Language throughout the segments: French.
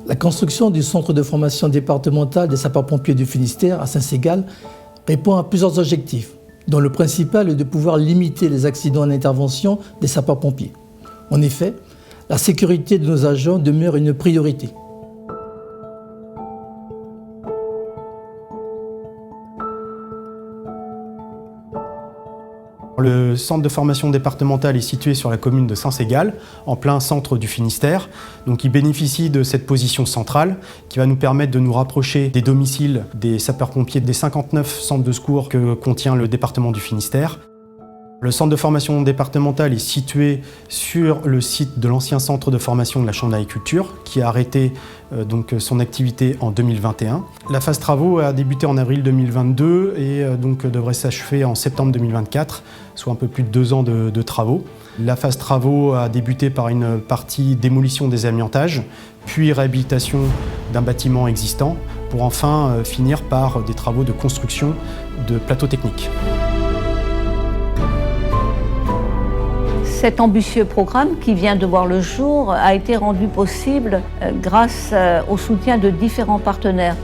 La construction du centre de formation départemental des sapeurs-pompiers du Finistère à Saint-Ségal répond à plusieurs objectifs, dont le principal est de pouvoir limiter les accidents en intervention des sapeurs-pompiers. En effet, la sécurité de nos agents demeure une priorité. Le centre de formation départemental est situé sur la commune de Saint-Ségal, en plein centre du Finistère. Donc il bénéficie de cette position centrale qui va nous permettre de nous rapprocher des domiciles des sapeurs-pompiers des 59 centres de secours que contient le département du Finistère. Le centre de formation départemental est situé sur le site de l'ancien centre de formation de la Chambre d'agriculture qui a arrêté son activité en 2021. La phase travaux a débuté en avril 2022 et devrait s'achever en septembre 2024, soit un peu plus de 2 ans de travaux. La phase travaux a débuté par une partie démolition des amiantages, puis réhabilitation d'un bâtiment existant, pour enfin finir par des travaux de construction de plateaux techniques. Cet ambitieux programme qui vient de voir le jour a été rendu possible grâce au soutien de différents partenaires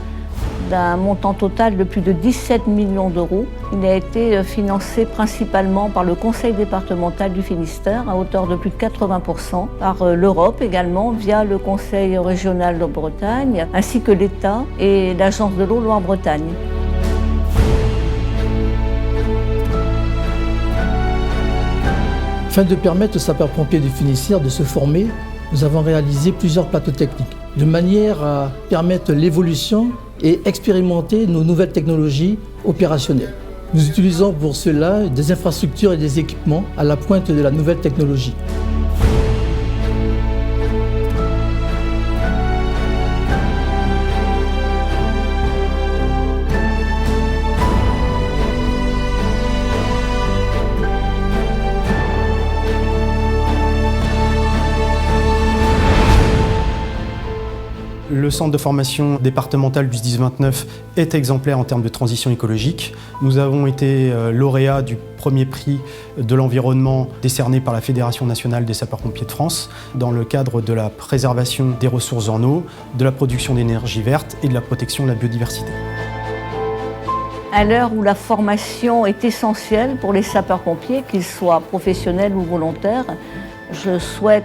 d'un montant total de plus de 17 millions d'euros. Il a été financé principalement par le Conseil départemental du Finistère à hauteur de plus de 80%, par l'Europe également via le Conseil régional de Bretagne, ainsi que l'État et l'Agence de l'eau Loire-Bretagne. Afin de permettre aux sapeurs-pompiers du Finistère de se former, nous avons réalisé plusieurs plateaux techniques, de manière à permettre l'évolution et expérimenter nos nouvelles technologies opérationnelles. Nous utilisons pour cela des infrastructures et des équipements à la pointe de la nouvelle technologie. Le centre de formation départemental du SDIS-29 est exemplaire en termes de transition écologique. Nous avons été lauréats du premier prix de l'environnement décerné par la Fédération nationale des sapeurs-pompiers de France dans le cadre de la préservation des ressources en eau, de la production d'énergie verte et de la protection de la biodiversité. À l'heure où la formation est essentielle pour les sapeurs-pompiers, qu'ils soient professionnels ou volontaires, je souhaite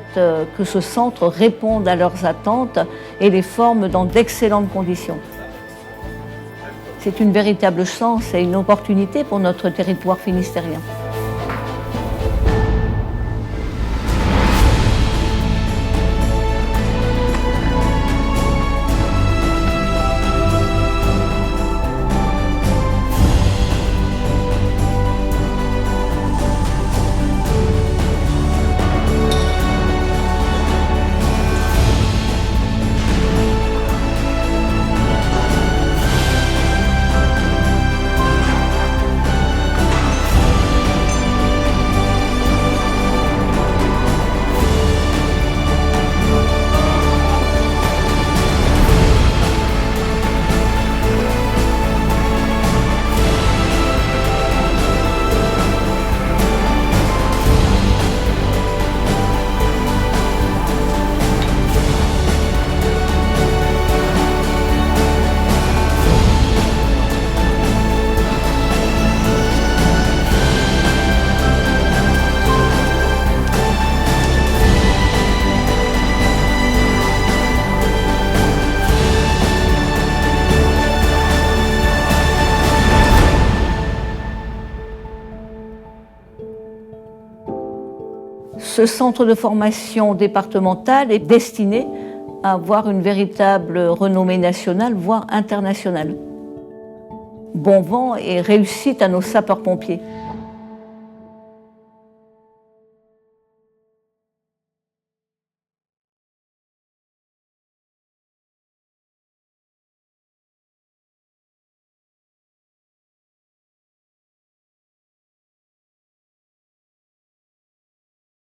que ce centre réponde à leurs attentes et les forme dans d'excellentes conditions. C'est une véritable chance et une opportunité pour notre territoire finistérien. Ce centre de formation départemental est destiné à avoir une véritable renommée nationale, voire internationale. Bon vent et réussite à nos sapeurs-pompiers.